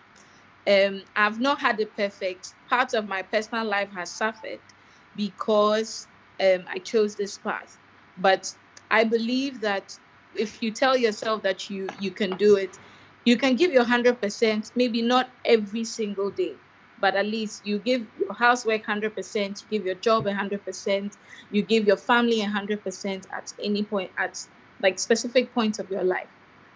I've not had it perfect. Part of my personal life has suffered because I chose this path. But I believe that if you tell yourself that you can do it, you can give your 100%. Maybe not every single day, but at least you give your housework 100%. You give your job 100%. You give your family 100% at any point, at like specific points of your life.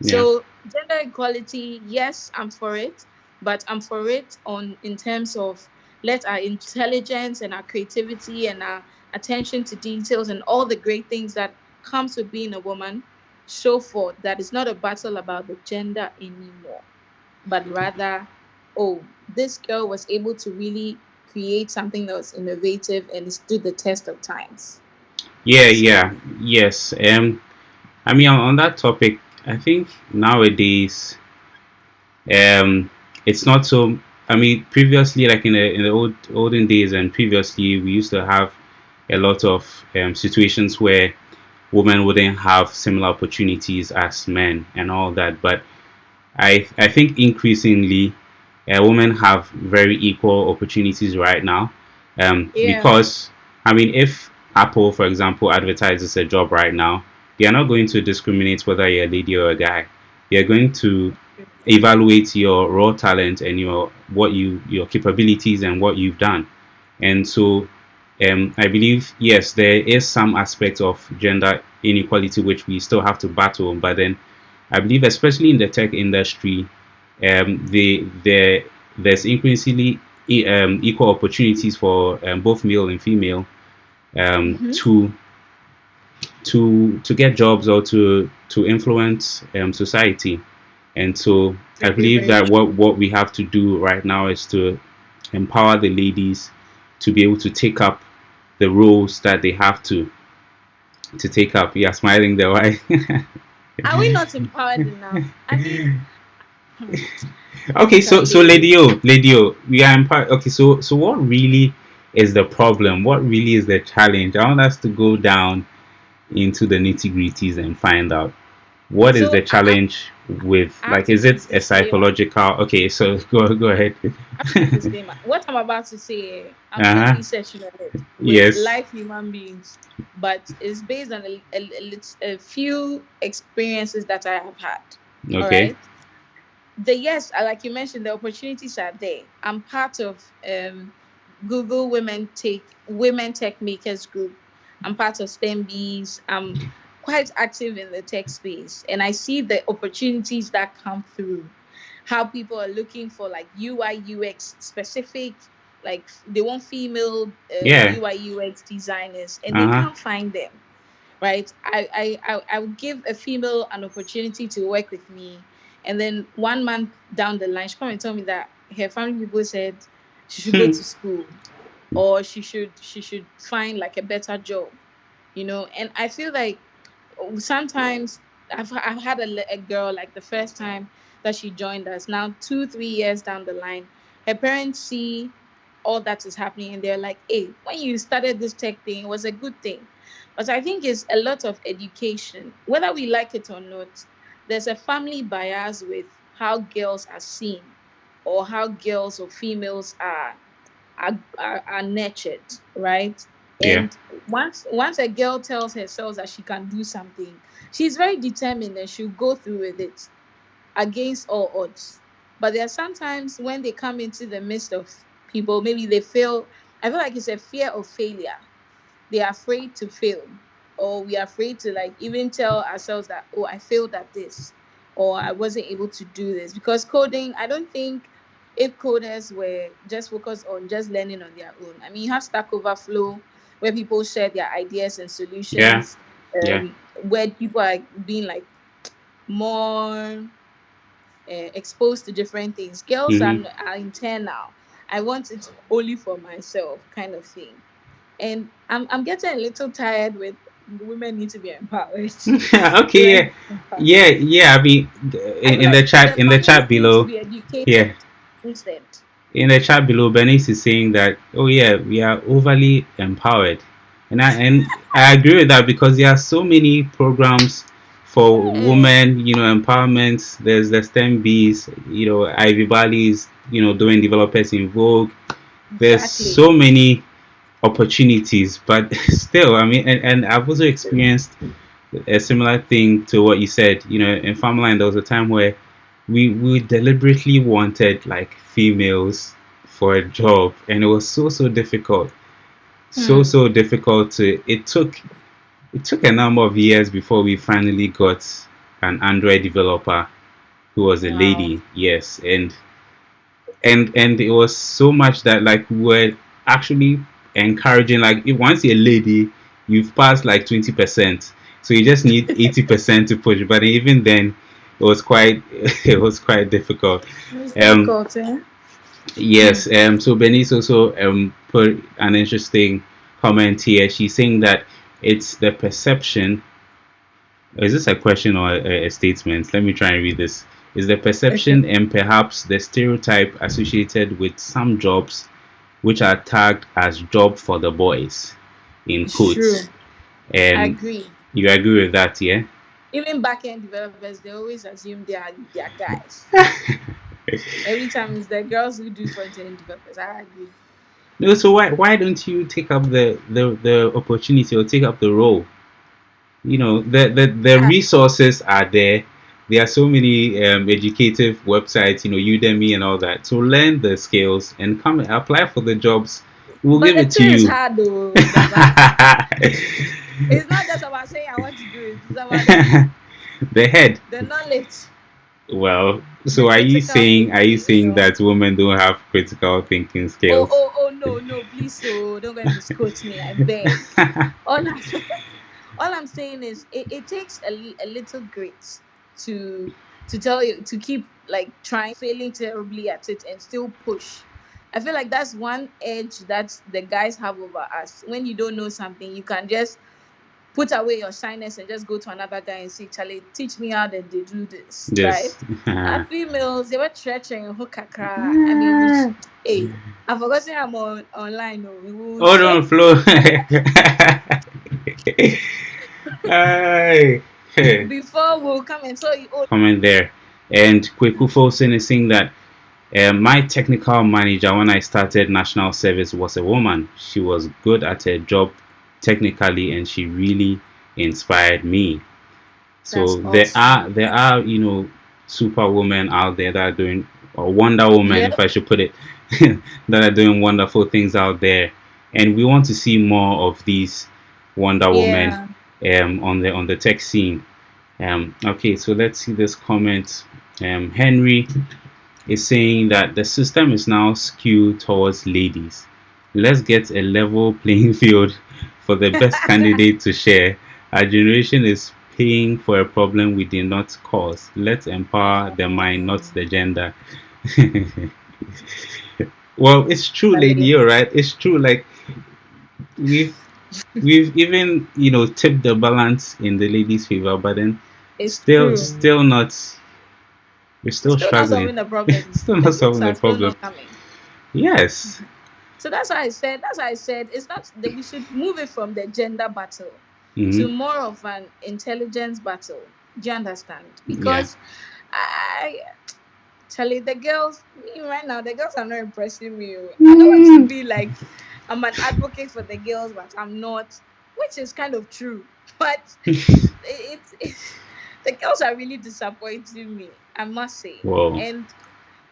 Yeah. So gender equality, yes, I'm for it, but I'm for it on in terms of let our intelligence and our creativity and our attention to details and all the great things that comes with being a woman show forth that it's not a battle about the gender anymore, but rather, oh, this girl was able to really create something that was innovative and it stood the test of times. Yeah. So Yeah. Yes. I mean, on that topic, I think nowadays, um, it's not so. I mean, previously, like in the olden days and previously, we used to have a lot of situations where women wouldn't have similar opportunities as men and all that. But I think increasingly, women have very equal opportunities right now, yeah. because I mean, if Apple, for example, advertises a job right now, they are not going to discriminate whether you're a lady or a guy. They are going to evaluate your raw talent and your capabilities and what you've done. And so, I believe yes, there is some aspect of gender inequality which we still have to battle. But then, I believe, especially in the tech industry, there's increasingly equal opportunities for both male and female, Mm-hmm. to get jobs or to influence society. And so I Very, believe very that true. what we have to do right now is to empower the ladies to be able to take up the roles that they have to take up. You're smiling there, why? Are we not empowered enough? I mean, hmm, Okay, so Charlie. Lady O, we are empowered. Okay, so what really is the problem? What really is the challenge? I want us to go down into the nitty gritties and find out what is the So challenge with, I have like, to is give it a a disclaimer. psychological? Okay, so go ahead. I have to give a disclaimer. What I'm about to say, I'm still Uh-huh. researching on it with Yes. live human beings, but it's based on a few experiences that I have had. All Okay. right. The yes, like you mentioned, the opportunities are there. I'm part of Google Women Tech Makers Group. I'm part of STEM Bees. I'm quite active in the tech space, and I see the opportunities that come through. How people are looking for like UI UX specific, like they want female Yeah. UI UX designers, and they Uh-huh. can't find them, right? I would give a female an opportunity to work with me, and then 1 month down the line, she come and tell me that her family people said she should go Hmm. to school, or she should find like a better job, And I feel like sometimes I've had a girl like the first time that she joined us. Now 2 3 years down the line, her parents see all that is happening and they're like, hey, when you started this tech thing, it was a good thing. But I think it's a lot of education. Whether we like it or not, there's a family bias with how girls are seen or how girls or females are nurtured, right? Yeah. And once a girl tells herself that she can do something, she's very determined and she'll go through with it against all odds. But there are sometimes when they come into the midst of people, maybe they fail. I feel like it's a fear of failure. They are afraid to fail, or we are afraid to like even tell ourselves that, oh, I failed at this, or I wasn't able to do this. Because coding, I don't think if coders were just focused on just learning on their own. I mean, you have Stack Overflow where people share their ideas and Yeah. solutions, Yeah. where people are being like more exposed to different things. Girls Hmm. are internal. I want it only for myself, kind of thing. And I'm getting a little tired with women need to be empowered. Okay. Women Yeah. need to be empowered. Yeah. Yeah. I mean, I feel in the like chat, the families need to be yeah, educated instead. in the chat below, Bernice is saying that, oh yeah, we are overly empowered, and I agree with that because there are so many programs for Yeah, women, empowerment. There's the STEM bees, Ivy Valley's, doing developers in Vogue. There's exactly. so many opportunities, but still, I mean, and I've also experienced a similar thing to what you said. In farmland, there was a time where we deliberately wanted like females for a job, and it was so difficult, Hmm. so difficult to. It took a number of years before we finally got an Android developer who was a Wow. lady. Yes, and it was so much that like we were actually encouraging, like, if once you're a lady, you've passed like 20%, so you just need 80% to push. But even then, it was quite it was quite difficult. It's um difficult, eh? Hmm. yes. So Bernice also put an interesting comment here. She's saying that it's the perception. Is this a question or a statement? Let me try and read this. Is the Okay. perception and perhaps the stereotype associated with some jobs which are tagged as job for the boys in It's quotes. true. I And agree. you agree with that, yeah? Even back end developers, they always assume they are guys. Every time it's the girls who do front end developers. I agree. No, so why don't you take up the opportunity or take up the role? The Ah, resources are there. There are so many educative websites, Udemy and all that. So learn the skills and come and apply for the jobs. We'll but give the it to thing is you. hard though, Baba. It's not just about saying I want to do it. It's about The head. the knowledge, Well, the so are you critical saying are you thinking. saying that women don't have critical thinking Oh, skills? oh, oh, no, no, please, so don't go and misquote me. I beg. All I'm, all I'm saying is it takes a little grit to tell you to keep like trying, failing terribly at it, and still push. I feel like that's one edge that the guys have over us. When you don't know something, you can just put away your shyness and just go to another guy and say, Charlie, teach me how they do this, right? Yes. Our females, they were stretching hook kakra. I mean, which, hey, I've forgotten I'm online. No, we will Hold on, stretch Flo. Aye. before we'll come and tell you, oh, Comment there. And Kweku Folsen is saying that my technical manager when I started national service was a woman. She was good at her job technically, and she really inspired me. So that's there awesome. are there are superwomen out there that are doing, or Wonder Woman, if Yep. I should put it, that are doing wonderful things out there, and we want to see more of these Wonder Women Yeah. on the tech scene. Okay, so let's see this comment. Henry is saying that the system is now skewed towards ladies. Let's get a level playing field for the best candidate to share. Our generation is paying for a problem we did not cause. Let's empower the mind, not the gender. Well, it's true, Really, lady. All right, it's true. Like we've we've even tipped the balance in the ladies' favor, but then it's still true. still not. We're It's still still not struggling. solving the problem. Still The not fix solving the are still problem. not coming. Yes. So that's why I said. That's why I said it's not that we should move it from the gender battle to Hmm. more of an intelligence battle. Do you understand? Yeah. Because I tell you, the girls, me right now, the girls are not impressing me. Oh. I don't want to Mm. be like I'm an advocate for the girls, but I'm not, which is kind of true. But it's the girls are really disappointing me, I must say. Whoa. And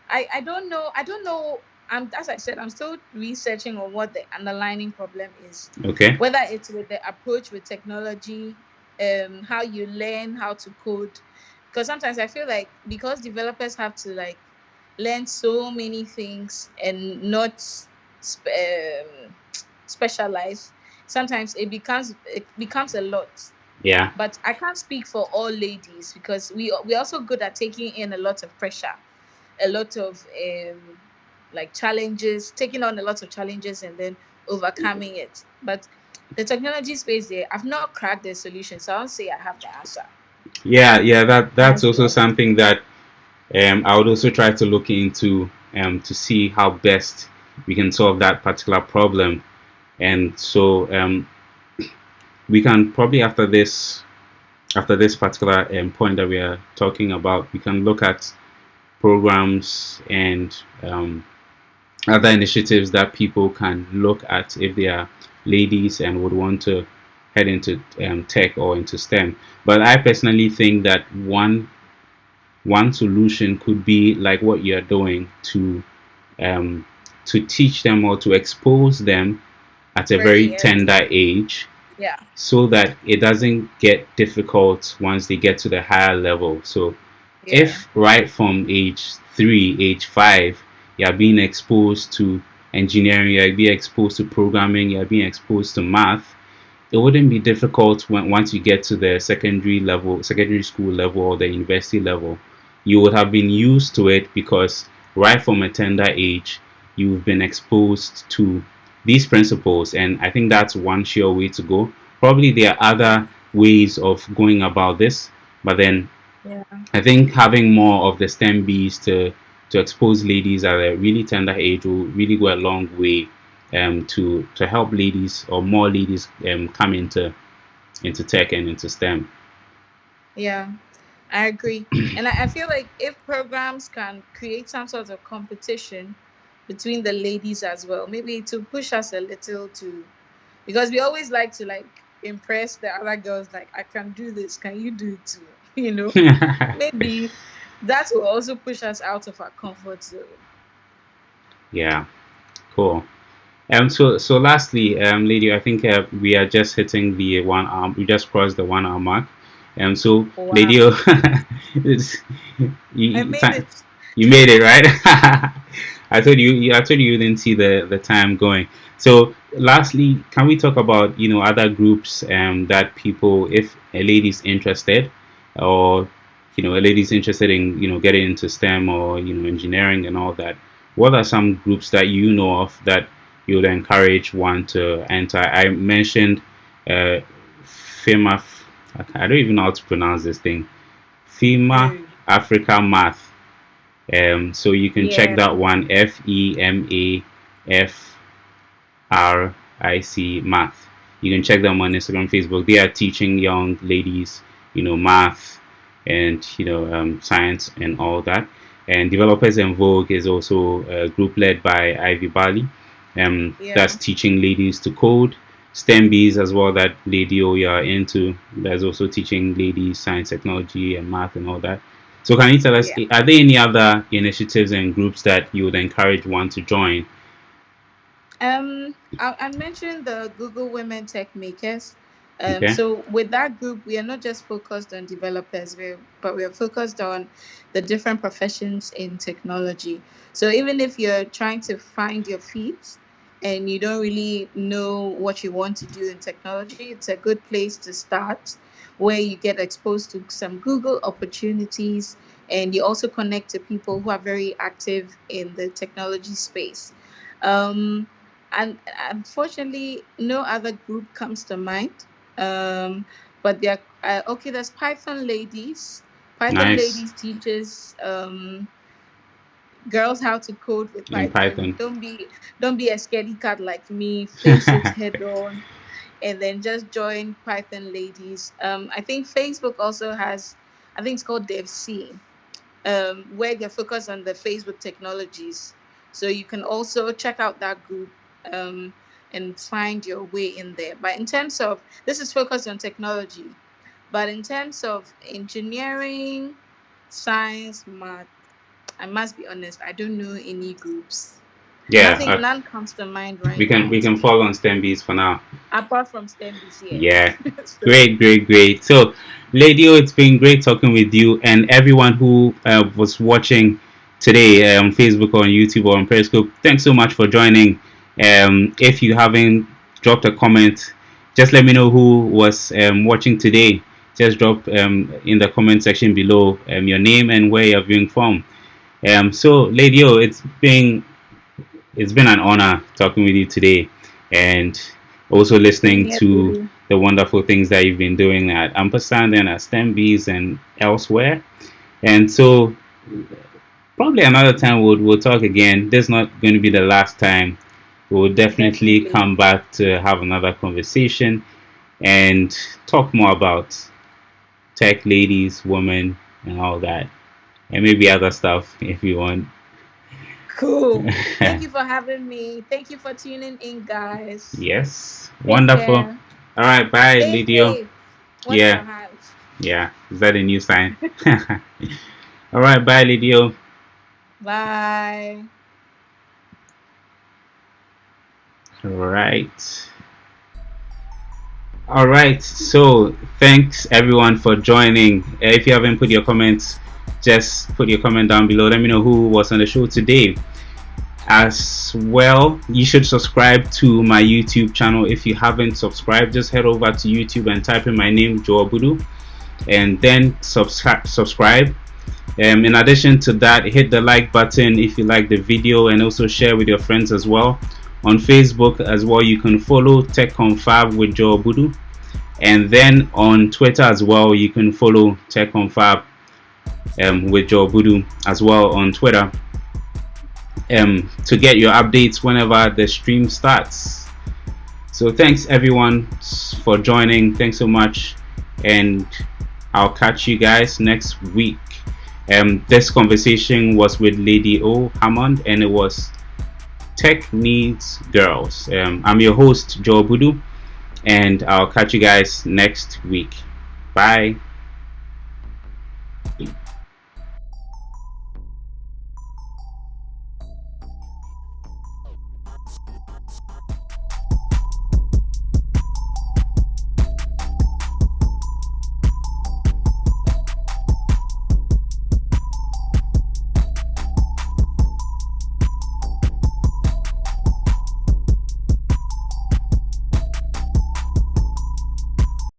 I don't know. As I said, I'm still researching on what the underlying problem is. Okay. Whether it's with the approach with technology, how you learn how to code. Because sometimes I feel like because developers have to like learn so many things and not sp- um, specialize, sometimes it becomes a lot. Yeah. But I can't speak for all ladies because we're also good at taking in a lot of pressure, a lot of like challenges, taking on a lot of challenges and then overcoming it. But the technology space there, I've not cracked the solution, so I won't say I have the answer. Yeah. Yeah. That's That's also what. something that I would also try to look into to see how best we can solve that particular problem. And so we can probably after this particular point that we are talking about, we can look at programs and other initiatives that people can look at if they are ladies and would want to head into tech or into STEM. But I personally think that one solution could be like what you're doing um, to teach them or to expose them at a very Very early. tender age Yeah. so that it doesn't get difficult once they get to the higher level. So Yeah. if right from age 3, age 5, you're being exposed to engineering, you're being exposed to programming, you're being exposed to math, it wouldn't be difficult when once you get to the secondary level, secondary school level or the university level. You would have been used to it because right from a tender age, you've been exposed to these principles, and I think that's one sure way to go. Probably there are Yeah. other ways of going about this, but then Yeah. I think having more of the STEM bees to expose ladies at a really tender age will really go a long way to help ladies or more ladies come into tech and into STEM. Yeah. I agree. And I feel like if programs can create some sort of competition between the ladies as well, maybe to push us a little to, because we always like to like impress the other girls, like, I can do this, can you do it too? Maybe that will also push us out of our comfort zone. Yeah, cool. So lastly, lady, I think we are just hitting the 1 hour. We just crossed the 1 hour mark. So lady, Wow. it's, you, I made it. you made it right. I told you didn't see the time going. So lastly, can we talk about other groups that people, if a lady's interested, or a lady's interested in getting into STEM or engineering and all that. What are some groups that you know of that you would encourage one to enter? I mentioned uh, FEMA. I don't even know how to pronounce this thing. FEMA Mm. Africa Math. So you can check Yeah. that one. FEMAFRIC Math. You can check them on Instagram, Facebook. They are teaching young ladies, math and science and all that. And Developers in Vogue is also a group led by Ivy Bali. That's Yeah. teaching ladies to code. STEM Bees as well, that Lady O you are into. That's also teaching ladies science, technology, and math and all that. So can you tell us, Yeah. are there any other initiatives and groups that you would encourage one to join? I mentioned the Google Women Tech Makers. Okay. So with that group, we are not just focused on developers, but we are focused on the different professions in technology. So even if you're trying to find your feet and you don't really know what you want to do in technology, it's a good place to start where you get exposed to some Google opportunities and you also connect to people who are very active in the technology space. Um, and unfortunately, no other group comes to mind. Um, but they're okay. There's Python ladies. Python Nice. ladies teaches Girls how to code with in Python. Python. Don't be a scaredy cat like me. Face it head on, and then just join Python ladies. I think Facebook also has. I think it's called DevC, where they're focused on the Facebook technologies. So you can also check out that group, um, and find your way in there. But in terms of this is focused on technology, but in terms of engineering, science, math, I must be honest, I don't know any groups. Yeah, None comes to mind right we can now we to can be fall on STEM bees for now. apart from STEM this year. Yeah, So great, great, great. So, Lady O, it's been great talking with you and everyone who was watching today on Facebook or on YouTube or on Periscope. Thanks so much for joining. If you haven't dropped a comment, just let me know who was watching today. Just drop in the comment section below your name and where you're viewing from. So, Lady O, it's been an honor talking with you today and also same listening here to too. the wonderful things that you've been doing at Ampersand and at STEM Bees and elsewhere. And so probably another time we'll talk again. This is not going to be the last time. We'll definitely Definitely. come back to have another conversation and talk more about tech ladies, women, and all that. And maybe other stuff if you want. Cool. Thank you for having me. Thank you for tuning in, guys. Yes, Take wonderful. care. All right, bye, Stay Lydio. safe. Wash your Yeah, hands. yeah. Is that a new sign? All right, bye, Lydio. Bye. All right. All right. So, thanks everyone for joining. If you haven't put your comments, just put your comment down below. Let me know who was on the show today. As well, you should subscribe to my YouTube channel. If you haven't subscribed, just head over to YouTube and type in my name, Joe Budu, and then subscribe. In addition to that, hit the like button if you like the video and also share with your friends as well. On Facebook as well, you can follow Tech Confab with Joe Budu, and then on Twitter as well, you can follow Tech Confab with Joe Budu as well on Twitter, to get your updates whenever the stream starts. So thanks everyone for joining. Thanks so much, and I'll catch you guys next week. This conversation was with Lady O Hammond, and it was Tech Needs Girls. I'm your host, Joe Budu, and I'll catch you guys next week. Bye.